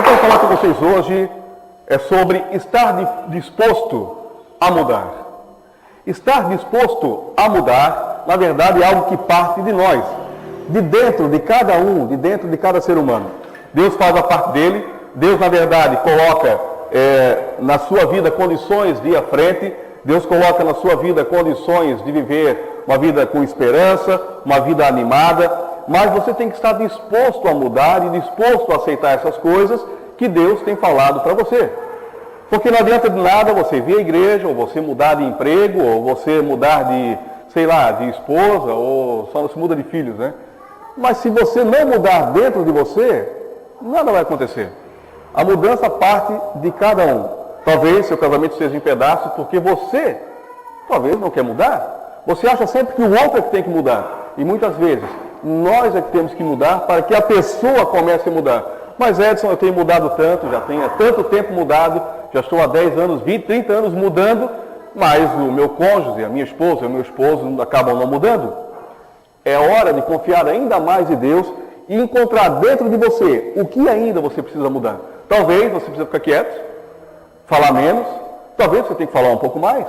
Eu quero falar com vocês hoje sobre estar disposto a mudar. Estar disposto a mudar, na verdade, é algo que parte de nós, de dentro de cada um, de dentro de cada ser humano. Deus faz a parte dele, Deus, na verdade, coloca na sua vida condições de ir à frente, Deus coloca na sua vida condições de viver uma vida com esperança, uma vida animada, mas você tem que estar disposto a mudar e disposto a aceitar essas coisas que Deus tem falado para você. Porque não adianta de nada você vir à igreja, ou você mudar de emprego, ou você mudar de, de esposa, ou só não se muda de filhos, né? Mas se você não mudar dentro de você, nada vai acontecer. A mudança parte de cada um. Talvez seu casamento esteja em pedaços porque você, talvez, não quer mudar. Você acha sempre que o outro é que tem que mudar. E muitas vezes, nós é que temos que mudar para que a pessoa comece a mudar. Mas Edson, eu tenho mudado tanto, já tenho há tanto tempo mudado, já estou há 10 anos, 20, 30 anos mudando, mas o meu cônjuge, a minha esposa e o meu esposo acabam não mudando. É hora de confiar ainda mais em Deus e encontrar dentro de você o que ainda você precisa mudar. Talvez você precise ficar quieto, falar menos, talvez você tenha que falar um pouco mais.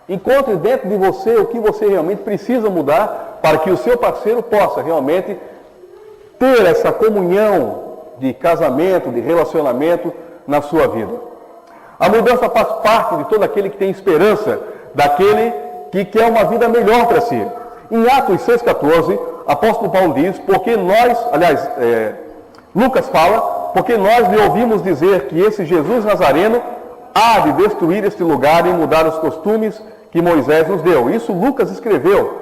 Encontre dentro de você o que você realmente precisa mudar para que o seu parceiro possa realmente ter essa comunhão de casamento, de relacionamento na sua vida. A mudança faz parte de todo aquele que tem esperança, daquele que quer uma vida melhor para si. Em Atos 6,14, apóstolo Paulo diz, porque nós, Lucas fala, porque nós lhe ouvimos dizer que esse Jesus Nazareno há de destruir este lugar e mudar os costumes que Moisés nos deu. Isso Lucas escreveu.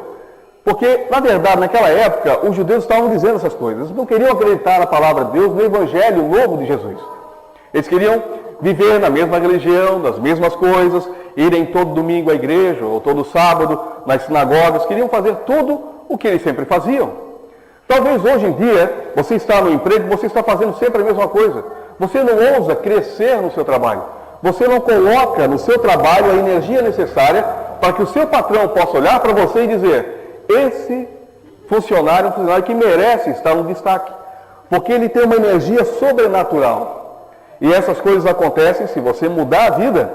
Porque, na verdade, naquela época, os judeus estavam dizendo essas coisas. Eles não queriam acreditar na palavra de Deus, no Evangelho novo de Jesus. Eles queriam viver na mesma religião, nas mesmas coisas, irem todo domingo à igreja, ou todo sábado nas sinagogas, queriam fazer tudo o que eles sempre faziam. Talvez hoje em dia, você está no emprego, você está fazendo sempre a mesma coisa. Você não ousa crescer no seu trabalho. Você não coloca no seu trabalho a energia necessária para que o seu patrão possa olhar para você e dizer: esse funcionário é um funcionário que merece estar no destaque, porque ele tem uma energia sobrenatural. E essas coisas acontecem se você mudar a vida.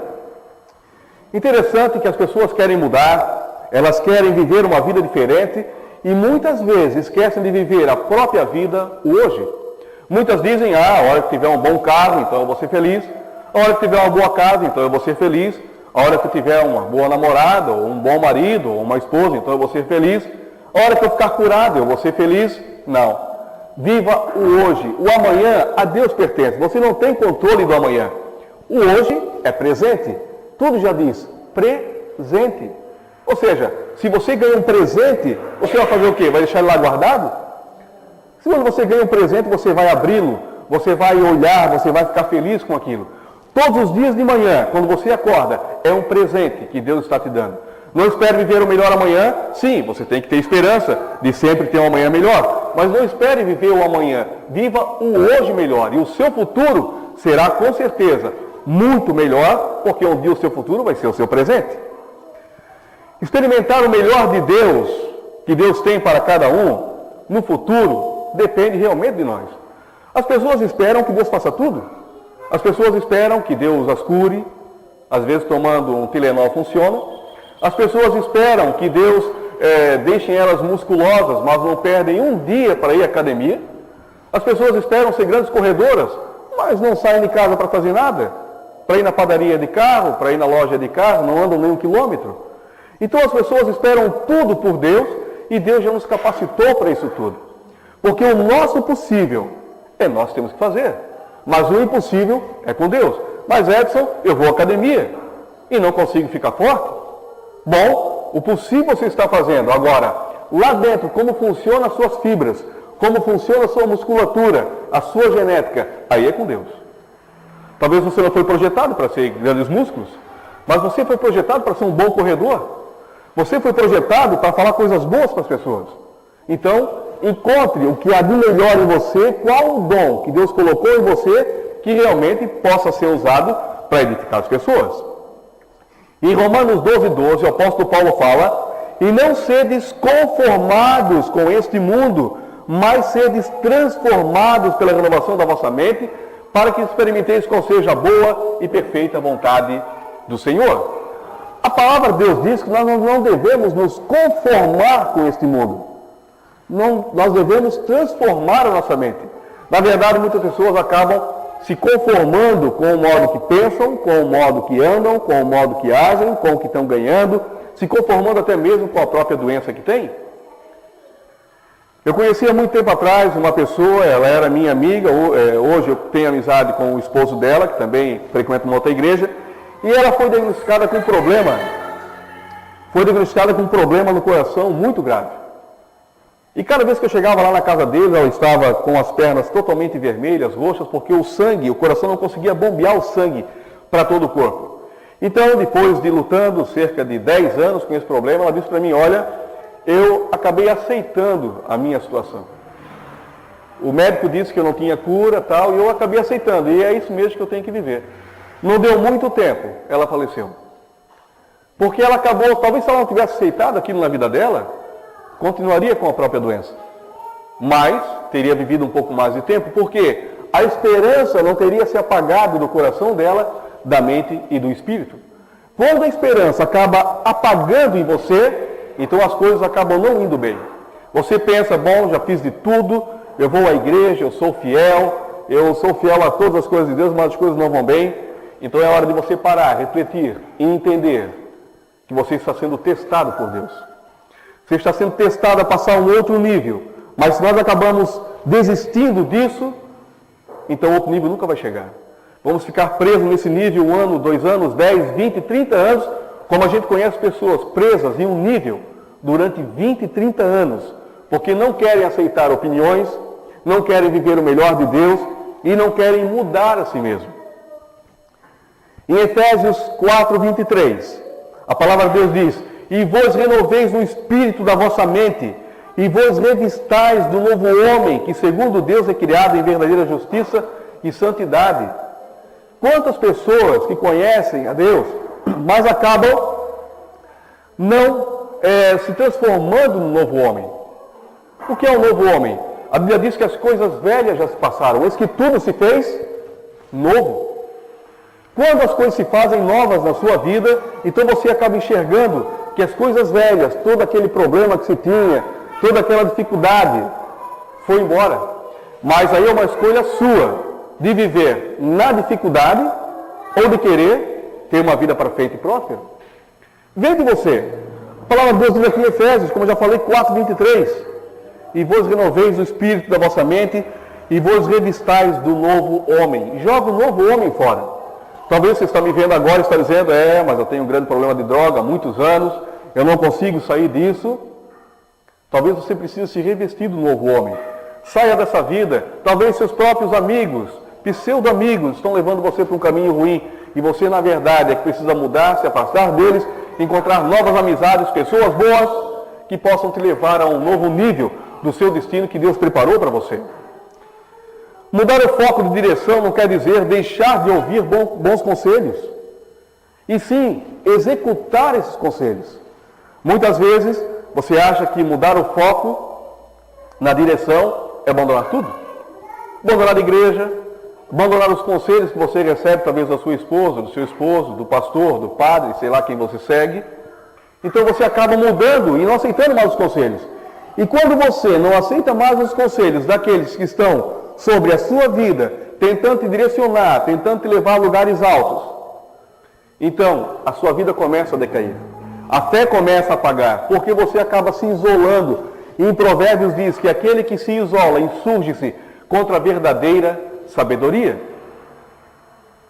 Interessante que as pessoas querem mudar, elas querem viver uma vida diferente e muitas vezes esquecem de viver a própria vida hoje. Muitas dizem: a hora que tiver um bom carro, então eu vou ser feliz. A hora que tiver uma boa casa, então eu vou ser feliz. A hora que eu tiver uma boa namorada, ou um bom marido, ou uma esposa, então eu vou ser feliz. A hora que eu ficar curado, eu vou ser feliz. Não. Viva o hoje. O amanhã a Deus pertence. Você não tem controle do amanhã. O hoje é presente. Tudo já diz presente. Ou seja, se você ganha um presente, você vai fazer o quê? Vai deixar ele lá guardado? Se você ganha um presente, você vai abri-lo, você vai olhar, você vai ficar feliz com aquilo. Todos os dias de manhã, quando você acorda, é um presente que Deus está te dando. Não espere viver o melhor amanhã. Sim, você tem que ter esperança de sempre ter um amanhã melhor. Mas não espere viver o amanhã. Viva o hoje melhor. E o seu futuro será, com certeza, muito melhor, porque um dia o seu futuro vai ser o seu presente. Experimentar o melhor de Deus, que Deus tem para cada um, no futuro, depende realmente de nós. As pessoas esperam que Deus faça tudo. As pessoas esperam que Deus as cure, às vezes tomando um Tilenol funciona. As pessoas esperam que Deus deixe elas musculosas, mas não perdem um dia para ir à academia. As pessoas esperam ser grandes corredoras, mas não saem de casa para fazer nada. Para ir na padaria de carro, para ir na loja de carro, não andam nem 1 quilômetro. Então as pessoas esperam tudo por Deus e Deus já nos capacitou para isso tudo. Porque o nosso possível nós temos que fazer. Mas o impossível é com Deus. Mas Edson, eu vou à academia e não consigo ficar forte. Bom, o possível você está fazendo. Agora, lá dentro, como funcionam as suas fibras, como funciona a sua musculatura, a sua genética, aí é com Deus. Talvez você não foi projetado para ser grandes músculos, mas você foi projetado para ser um bom corredor. Você foi projetado para falar coisas boas para as pessoas. Então, encontre o que há de melhor em você, qual o dom que Deus colocou em você que realmente possa ser usado para edificar as pessoas. Em Romanos 12:12, o apóstolo Paulo fala: e não sedes conformados com este mundo, mas sedes transformados pela renovação da vossa mente, para que experimenteis qual seja a boa e perfeita vontade do Senhor. A palavra de Deus diz que nós não devemos nos conformar com este mundo. Nós devemos transformar a nossa mente. Na verdade, muitas pessoas acabam se conformando com o modo que pensam, com o modo que andam, com o modo que agem, com o que estão ganhando, se conformando até mesmo com a própria doença que tem. Eu conheci há muito tempo atrás uma pessoa, ela era minha amiga, hoje eu tenho amizade com o esposo dela, que também frequenta uma outra igreja, e ela foi diagnosticada com um problema no coração muito grave. E cada vez que eu chegava lá na casa dele, ela estava com as pernas totalmente vermelhas, roxas, porque o coração não conseguia bombear o sangue para todo o corpo. Então, depois de lutando cerca de 10 anos com esse problema, ela disse para mim, olha, eu acabei aceitando a minha situação. O médico disse que eu não tinha cura, tal, e eu acabei aceitando, e é isso mesmo que eu tenho que viver. Não deu muito tempo, ela faleceu. Porque ela acabou, talvez se ela não tivesse aceitado aquilo na vida dela, continuaria com a própria doença. Mas teria vivido um pouco mais de tempo, porque a esperança não teria se apagado do coração dela, da mente e do espírito. Quando a esperança acaba apagando em você, então as coisas acabam não indo bem. Você pensa, bom, já fiz de tudo, eu vou à igreja, eu sou fiel a todas as coisas de Deus, mas as coisas não vão bem. Então é hora de você parar, refletir e entender que você está sendo testado por Deus. Você está sendo testado a passar um outro nível. Mas se nós acabamos desistindo disso, então outro nível nunca vai chegar. Vamos ficar presos nesse nível 1 ano, 2 anos, 10, 20, 30 anos, como a gente conhece pessoas presas em um nível durante 20, 30 anos, porque não querem aceitar opiniões, não querem viver o melhor de Deus e não querem mudar a si mesmo. Em Efésios 4, 23, a palavra de Deus diz, e vos renoveis no espírito da vossa mente, e vos revistais do novo homem, que segundo Deus é criado em verdadeira justiça e santidade. Quantas pessoas que conhecem a Deus, mas acabam não se transformando no novo homem. O que é o novo homem? A Bíblia diz que as coisas velhas já se passaram, mas que tudo se fez novo. Quando as coisas se fazem novas na sua vida, então você acaba enxergando que as coisas velhas, todo aquele problema que se tinha, toda aquela dificuldade, foi embora. Mas aí é uma escolha sua de viver na dificuldade ou de querer ter uma vida perfeita e próspera. Vem de você. A palavra de Deus diz aqui em Efésios, como eu já falei, 4:23. E vos renoveis o espírito da vossa mente e vos revistais do novo homem. Joga o novo homem fora. Talvez você está me vendo agora e está dizendo, mas eu tenho um grande problema de droga há muitos anos, eu não consigo sair disso. Talvez você precise se revestir do novo homem. Saia dessa vida. Talvez seus próprios amigos, pseudo-amigos, estão levando você para um caminho ruim. E você, na verdade, é que precisa mudar, se afastar deles, encontrar novas amizades, pessoas boas, que possam te levar a um novo nível do seu destino que Deus preparou para você. Mudar o foco de direção não quer dizer deixar de ouvir bons conselhos, e sim executar esses conselhos. Muitas vezes você acha que mudar o foco na direção é abandonar tudo. Abandonar a igreja, abandonar os conselhos que você recebe, talvez da sua esposa, do seu esposo, do pastor, do padre, sei lá quem você segue. Então você acaba mudando e não aceitando mais os conselhos. E quando você não aceita mais os conselhos daqueles que estão sobre a sua vida, tentando te direcionar, tentando te levar a lugares altos, então a sua vida começa a decair. A fé começa a apagar, porque você acaba se isolando. E em Provérbios diz que aquele que se isola insurge-se contra a verdadeira sabedoria.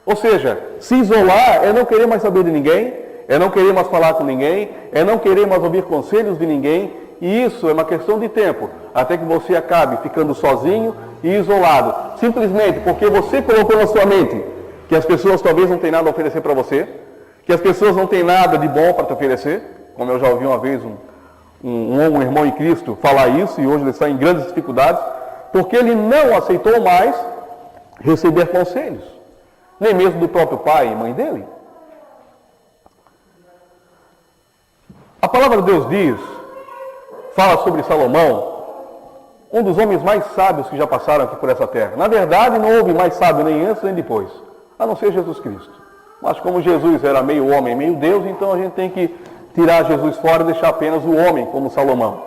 Ou seja, se isolar é não querer mais saber de ninguém, é não querer mais falar com ninguém, é não querer mais ouvir conselhos de ninguém, e isso é uma questão de tempo, até que você acabe ficando sozinho e isolado, simplesmente porque você colocou na sua mente que as pessoas talvez não têm nada a oferecer para você, que as pessoas não têm nada de bom para te oferecer, como eu já ouvi uma vez um irmão em Cristo falar isso, e hoje ele está em grandes dificuldades, porque ele não aceitou mais receber conselhos, nem mesmo do próprio pai e mãe dele. A palavra de Deus fala sobre Salomão, um dos homens mais sábios que já passaram aqui por essa terra. Na verdade, não houve mais sábio nem antes nem depois, a não ser Jesus Cristo. Mas como Jesus era meio homem, meio Deus, então a gente tem que tirar Jesus fora e deixar apenas o homem, como Salomão.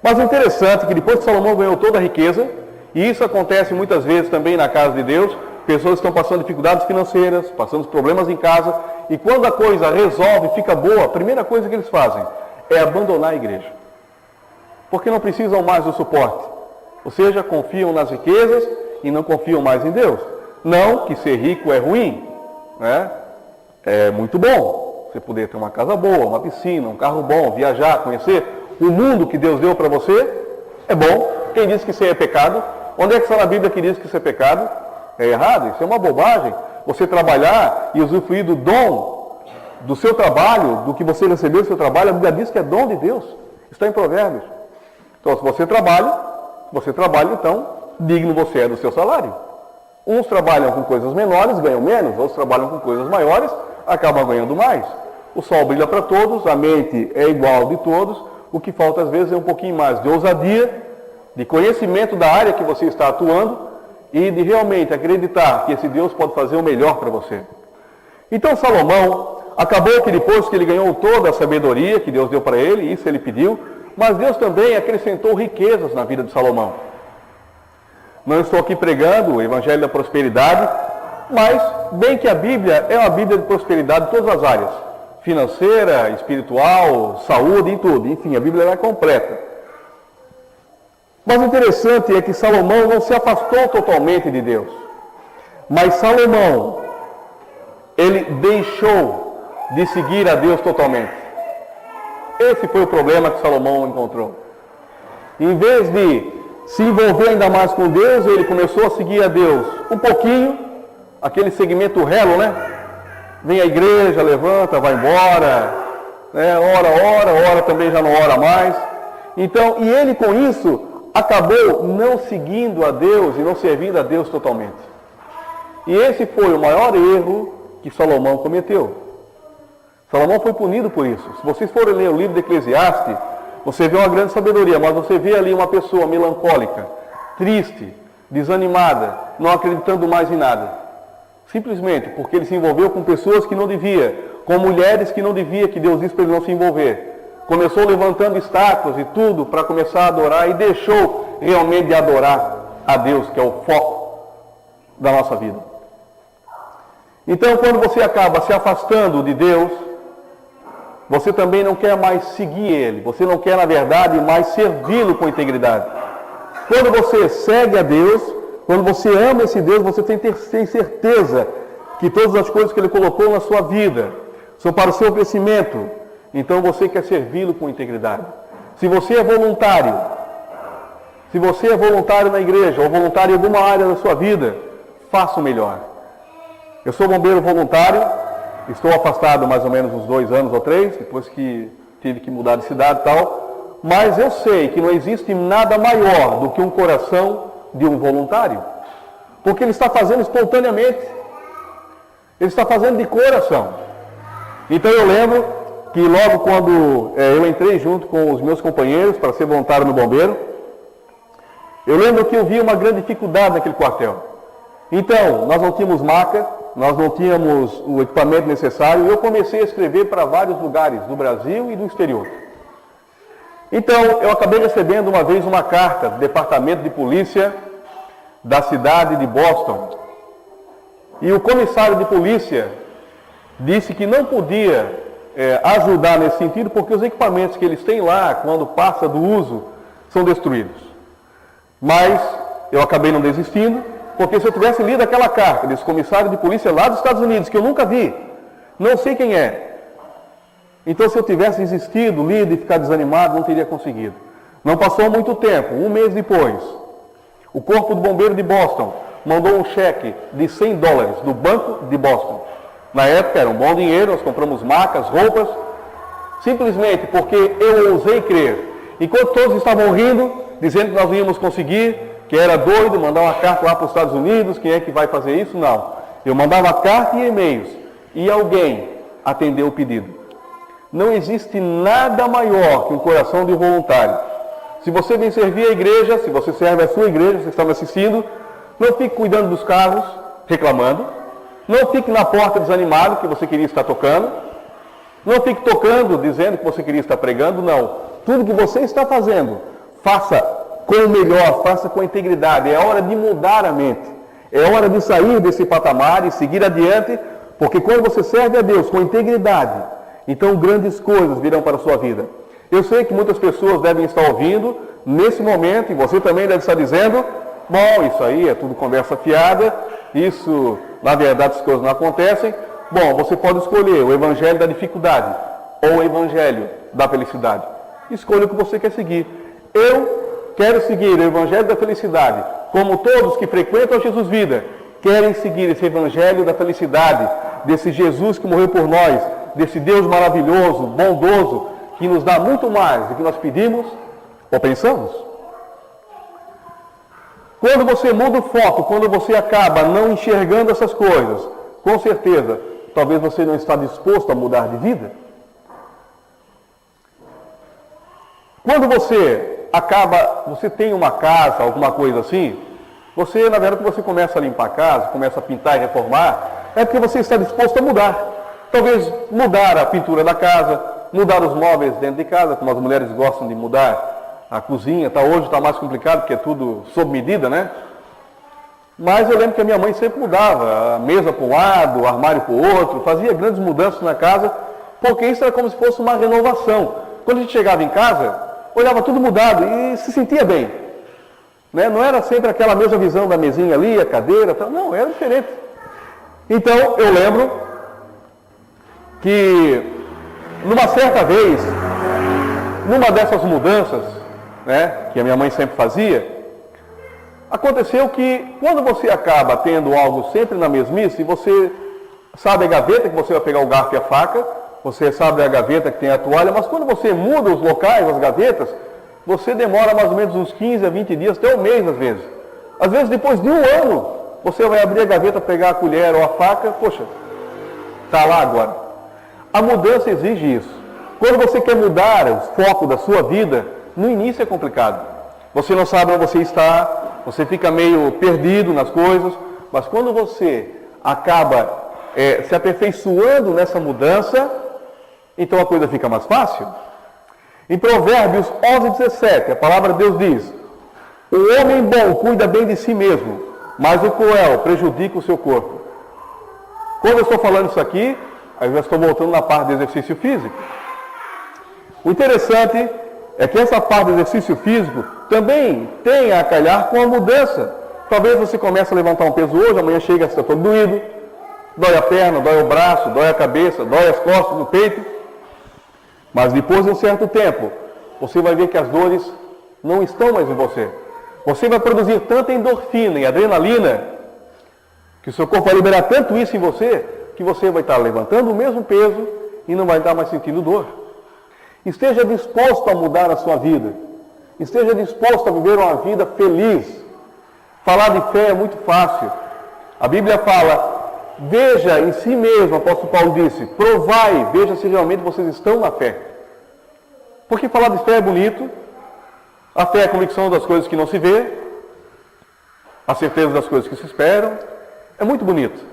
Mas o interessante é que depois que Salomão ganhou toda a riqueza, e isso acontece muitas vezes também na casa de Deus, pessoas estão passando dificuldades financeiras, passando problemas em casa, e quando a coisa resolve, fica boa, a primeira coisa que eles fazem é abandonar a igreja. Porque não precisam mais do suporte. Ou seja, confiam nas riquezas e não confiam mais em Deus. Não que ser rico é ruim, né? É muito bom você poder ter uma casa boa, uma piscina, um carro bom, viajar, conhecer o mundo que Deus deu para você, é bom. Quem disse que isso é pecado? Onde é que está na Bíblia que diz que isso é pecado? É errado, isso é uma bobagem. Você trabalhar e usufruir do dom do seu trabalho, do que você recebeu do seu trabalho, a Bíblia diz que é dom de Deus. Está em Provérbios. Então, se você trabalha, então, digno você é do seu salário. Uns trabalham com coisas menores, ganham menos, outros trabalham com coisas maiores, acabam ganhando mais. O sol brilha para todos, a mente é igual de todos, o que falta às vezes é um pouquinho mais de ousadia, de conhecimento da área que você está atuando e de realmente acreditar que esse Deus pode fazer o melhor para você. Então Salomão, acabou que depois que ele ganhou toda a sabedoria que Deus deu para ele, isso ele pediu, mas Deus também acrescentou riquezas na vida de Salomão. Não estou aqui pregando o evangelho da prosperidade, mas bem que a Bíblia é uma Bíblia de prosperidade em todas as áreas. Financeira, espiritual, saúde e tudo. Enfim, a Bíblia é completa. Mas o interessante é que Salomão não se afastou totalmente de Deus. Mas Salomão, ele deixou de seguir a Deus totalmente. Esse foi o problema que Salomão encontrou. Em vez de se envolver ainda mais com Deus, ele começou a seguir a Deus um pouquinho, aquele segmento relo, né? Vem à igreja, levanta, vai embora, né? Ora também já não ora mais. Então, e ele com isso acabou não seguindo a Deus e não servindo a Deus totalmente. E esse foi o maior erro que Salomão cometeu. Salomão foi punido por isso. Se vocês forem ler o livro de Eclesiastes, você vê uma grande sabedoria, mas você vê ali uma pessoa melancólica, triste, desanimada, não acreditando mais em nada. Simplesmente porque ele se envolveu com pessoas que não devia, com mulheres que não devia, que Deus disse para ele não se envolver. Começou levantando estátuas e tudo para começar a adorar e deixou realmente de adorar a Deus, que é o foco da nossa vida. Então, quando você acaba se afastando de Deus, você também não quer mais seguir Ele. Você não quer, na verdade, mais servi-lo com integridade. Quando você segue a Deus, quando você ama esse Deus, você tem certeza que todas as coisas que Ele colocou na sua vida são para o seu crescimento. Então você quer servi-lo com integridade. Se você é voluntário na igreja ou voluntário em alguma área da sua vida, faça o melhor. Eu sou bombeiro voluntário, estou afastado mais ou menos uns 2 anos ou 3, depois que tive que mudar de cidade e tal, mas eu sei que não existe nada maior do que um coração de um voluntário, porque ele está fazendo espontaneamente, ele está fazendo de coração. Então eu lembro que logo quando eu entrei junto com os meus companheiros para ser voluntário no bombeiro, eu lembro que eu vi uma grande dificuldade naquele quartel. Então, nós não tínhamos maca, nós não tínhamos o equipamento necessário, e eu comecei a escrever para vários lugares do Brasil e do exterior. Então, eu acabei recebendo uma vez uma carta do Departamento de Polícia da cidade de Boston. E o comissário de polícia disse que não podia ajudar nesse sentido, porque os equipamentos que eles têm lá, quando passa do uso, são destruídos. Mas eu acabei não desistindo, porque se eu tivesse lido aquela carta desse comissário de polícia lá dos Estados Unidos, que eu nunca vi, não sei quem é. Então, se eu tivesse desistido, lido e ficado desanimado, não teria conseguido. Não passou muito tempo, 1 mês depois, o Corpo do Bombeiro de Boston mandou um cheque de $100 do Banco de Boston. Na época era um bom dinheiro, nós compramos macas, roupas, simplesmente porque eu ousei crer. Enquanto todos estavam rindo, dizendo que nós não íamos conseguir, que era doido mandar uma carta lá para os Estados Unidos, quem é que vai fazer isso? Não. Eu mandava carta e e-mails, e alguém atendeu o pedido. Não existe nada maior que um coração de voluntário. Se você vem servir a igreja, se você serve a sua igreja, você está me assistindo, não fique cuidando dos carros, reclamando. Não fique na porta desanimado que você queria estar tocando. Não fique tocando, dizendo que você queria estar pregando. Não. Tudo que você está fazendo, faça com o melhor, faça com integridade. É hora de mudar a mente. É hora de sair desse patamar e seguir adiante, porque quando você serve a Deus com integridade, então grandes coisas virão para a sua vida. Eu sei que muitas pessoas devem estar ouvindo nesse momento, e você também deve estar dizendo, bom, isso aí é tudo conversa fiada, isso, na verdade, as coisas não acontecem. Bom, você pode escolher o evangelho da dificuldade ou o evangelho da felicidade. Escolha o que você quer seguir. Eu quero seguir o evangelho da felicidade, como todos que frequentam a Jesus Vida querem seguir esse evangelho da felicidade, desse Jesus que morreu por nós, desse Deus maravilhoso, bondoso, que nos dá muito mais do que nós pedimos ou pensamos. Quando você muda o foco, quando você acaba não enxergando essas coisas, com certeza, talvez você não está disposto a mudar de vida. Quando você tem uma casa, alguma coisa assim, você, na verdade, você começa a limpar a casa, começa a pintar e reformar, é porque você está disposto a mudar. Talvez mudar a pintura da casa, mudar os móveis dentro de casa, como as mulheres gostam de mudar a cozinha. Hoje está mais complicado, porque é tudo sob medida, né? Mas eu lembro que a minha mãe sempre mudava, a mesa para um lado, o armário para o outro, fazia grandes mudanças na casa, porque isso era como se fosse uma renovação. Quando a gente chegava em casa, olhava tudo mudado e se sentia bem. Né? Não era sempre aquela mesma visão da mesinha ali, a cadeira, tal. Não, era diferente. Então, eu lembro que, numa certa vez, numa dessas mudanças, né, que a minha mãe sempre fazia, aconteceu que, quando você acaba tendo algo sempre na mesmice, você sabe a gaveta que você vai pegar o garfo e a faca, você sabe a gaveta que tem a toalha, mas quando você muda os locais, as gavetas, você demora mais ou menos uns 15 a 20 dias, até um mês às vezes. Às vezes, depois de um ano, você vai abrir a gaveta, pegar a colher ou a faca, poxa, está lá agora. A mudança exige isso. Quando você quer mudar o foco da sua vida, no início é complicado. Você não sabe onde você está, você fica meio perdido nas coisas, mas quando você acaba se aperfeiçoando nessa mudança, então a coisa fica mais fácil. Em Provérbios 11:17, a palavra de Deus diz: o homem bom cuida bem de si mesmo, mas o cruel prejudica o seu corpo. Quando eu estou falando isso aqui, aí eu já estou voltando na parte do exercício físico. O interessante é que essa parte do exercício físico também tem a calhar com a mudança. Talvez você comece a levantar um peso hoje, amanhã chega a estar todo doído, dói a perna, dói o braço, dói a cabeça, dói as costas, o peito. Mas depois de um certo tempo, você vai ver que as dores não estão mais em você. Você vai produzir tanta endorfina e adrenalina, que o seu corpo vai liberar tanto isso em você, que você vai estar levantando o mesmo peso e não vai estar mais sentindo dor. Esteja disposto a mudar a sua vida. Esteja disposto a viver uma vida feliz. Falar de fé é muito fácil. A Bíblia fala: veja em si mesmo, o apóstolo Paulo disse, provai, veja se realmente vocês estão na fé. Porque falar de fé é bonito, a fé é a convicção das coisas que não se vê, a certeza das coisas que se esperam, é muito bonito.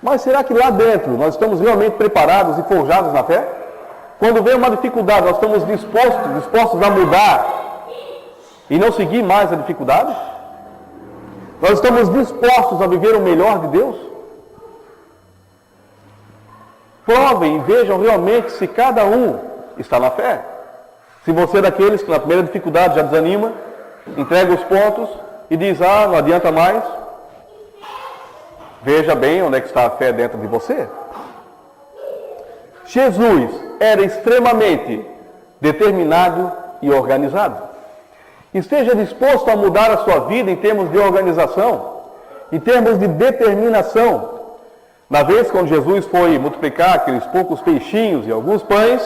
Mas será que lá dentro nós estamos realmente preparados e forjados na fé? Quando vem uma dificuldade, nós estamos dispostos a mudar e não seguir mais a dificuldade? Nós estamos dispostos a viver o melhor de Deus? Provem e vejam realmente se cada um está na fé. Se você é daqueles que na primeira dificuldade já desanima, entrega os pontos e diz, não adianta mais, veja bem onde é que está a fé dentro de você. Jesus era extremamente determinado e organizado. Esteja disposto a mudar a sua vida em termos de organização, em termos de determinação. Na vez quando Jesus foi multiplicar aqueles poucos peixinhos e alguns pães,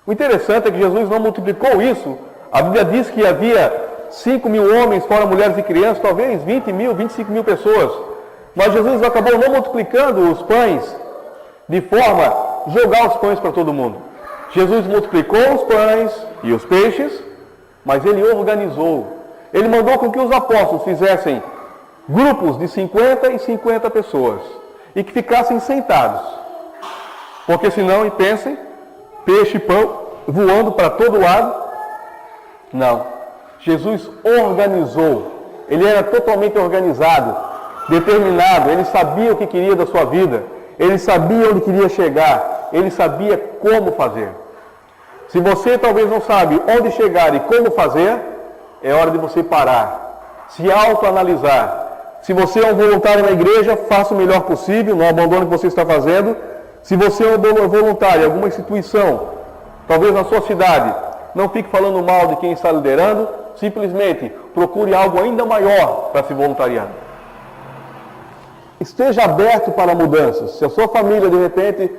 o interessante é que Jesus não multiplicou isso. A Bíblia diz que havia 5.000 homens, fora mulheres e crianças, talvez 20.000, 25.000 pessoas. Mas Jesus acabou não multiplicando os pães de forma a jogar os pães para todo mundo. Jesus multiplicou os pães e os peixes, mas ele organizou. Ele mandou com que os apóstolos fizessem grupos de 50 e 50 pessoas e que ficassem sentados. Porque senão, e pensem, peixe e pão voando para todo lado. Não. Jesus organizou. Ele era totalmente organizado, determinado. Ele sabia o que queria da sua vida. Ele sabia onde queria chegar. Ele sabia como fazer. Se você talvez não sabe onde chegar e como fazer, é hora de você parar, se autoanalisar. Se você é um voluntário na igreja, faça o melhor possível, não abandone o que você está fazendo. Se você é um voluntário em alguma instituição, talvez na sua cidade, não fique falando mal de quem está liderando, simplesmente procure algo ainda maior para se voluntariar. Esteja aberto para mudanças. Se a sua família, de repente,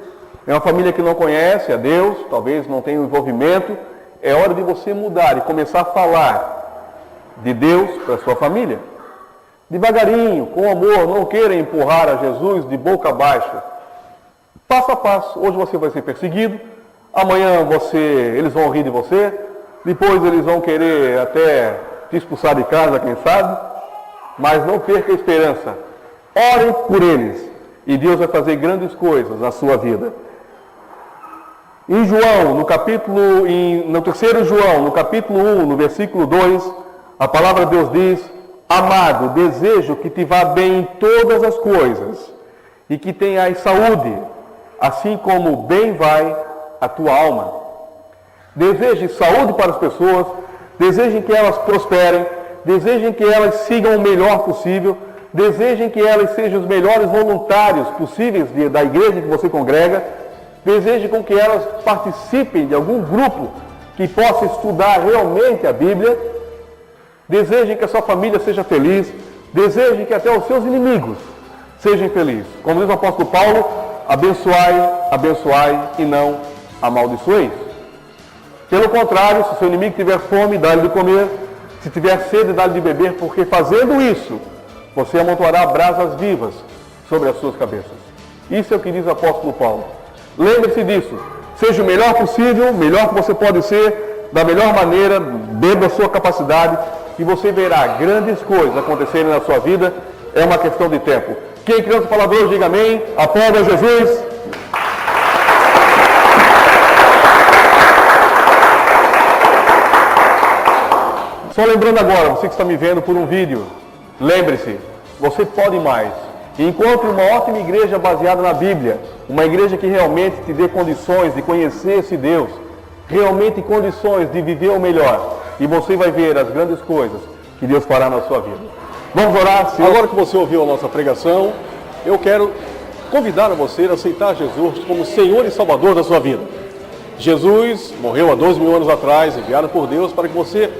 é uma família que não conhece a Deus, talvez não tenha um envolvimento, é hora de você mudar e começar a falar de Deus para a sua família. Devagarinho, com amor, não queira empurrar a Jesus de boca baixa. Passo a passo. Hoje você vai ser perseguido, amanhã eles vão rir de você, depois eles vão querer até te expulsar de casa, quem sabe, mas não perca a esperança. Ore por eles e Deus vai fazer grandes coisas na sua vida. Em João, no terceiro João, no capítulo 1, no versículo 2, a palavra de Deus diz: amado, desejo que te vá bem em todas as coisas e que tenhas saúde, assim como bem vai a tua alma. Deseje saúde para as pessoas, desejem que elas prosperem, desejem que elas sigam o melhor possível, desejem que elas sejam os melhores voluntários possíveis da igreja que você congrega, deseje com que elas participem de algum grupo que possa estudar realmente a Bíblia, desejem que a sua família seja feliz, desejem que até os seus inimigos sejam felizes. Como diz o apóstolo Paulo, abençoai e não amaldiçoeis. Pelo contrário, se o seu inimigo tiver fome, dá-lhe de comer, se tiver sede, dá-lhe de beber, porque fazendo isso, você amontoará brasas vivas sobre as suas cabeças. Isso é o que diz o apóstolo Paulo. Lembre-se disso. Seja o melhor possível, o melhor que você pode ser, da melhor maneira, dentro da sua capacidade, e você verá grandes coisas acontecerem na sua vida. É uma questão de tempo. Quem criança falador, diga amém. Aplauda Jesus. Só lembrando agora, você que está me vendo por um vídeo, lembre-se, você pode mais. Encontre uma ótima igreja baseada na Bíblia, uma igreja que realmente te dê condições de conhecer esse Deus, realmente condições de viver o melhor, e você vai ver as grandes coisas que Deus fará na sua vida. Vamos orar, Senhor. Agora que você ouviu a nossa pregação, eu quero convidar a você a aceitar Jesus como Senhor e Salvador da sua vida. Jesus morreu há 2.000 anos atrás, enviado por Deus para que você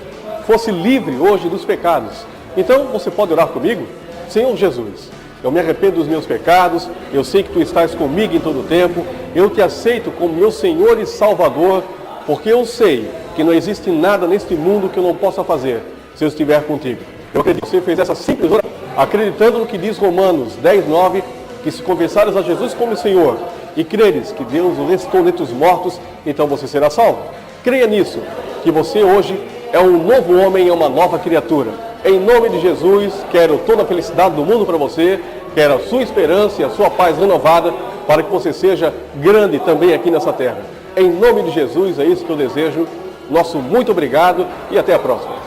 fosse livre hoje dos pecados. Então você pode orar comigo? Senhor Jesus, eu me arrependo dos meus pecados, eu sei que Tu estás comigo em todo o tempo, eu Te aceito como meu Senhor e Salvador, porque eu sei que não existe nada neste mundo que eu não possa fazer se eu estiver contigo. Eu acredito que você fez essa simples oração, acreditando no que diz Romanos 10:9, que se confessares a Jesus como Senhor e creres que Deus o ressuscitou dentre os mortos, então você será salvo. Creia nisso, que você hoje é um novo homem, é uma nova criatura. Em nome de Jesus, quero toda a felicidade do mundo para você, quero a sua esperança e a sua paz renovada, para que você seja grande também aqui nessa terra. Em nome de Jesus, é isso que eu desejo. Nosso muito obrigado e até a próxima.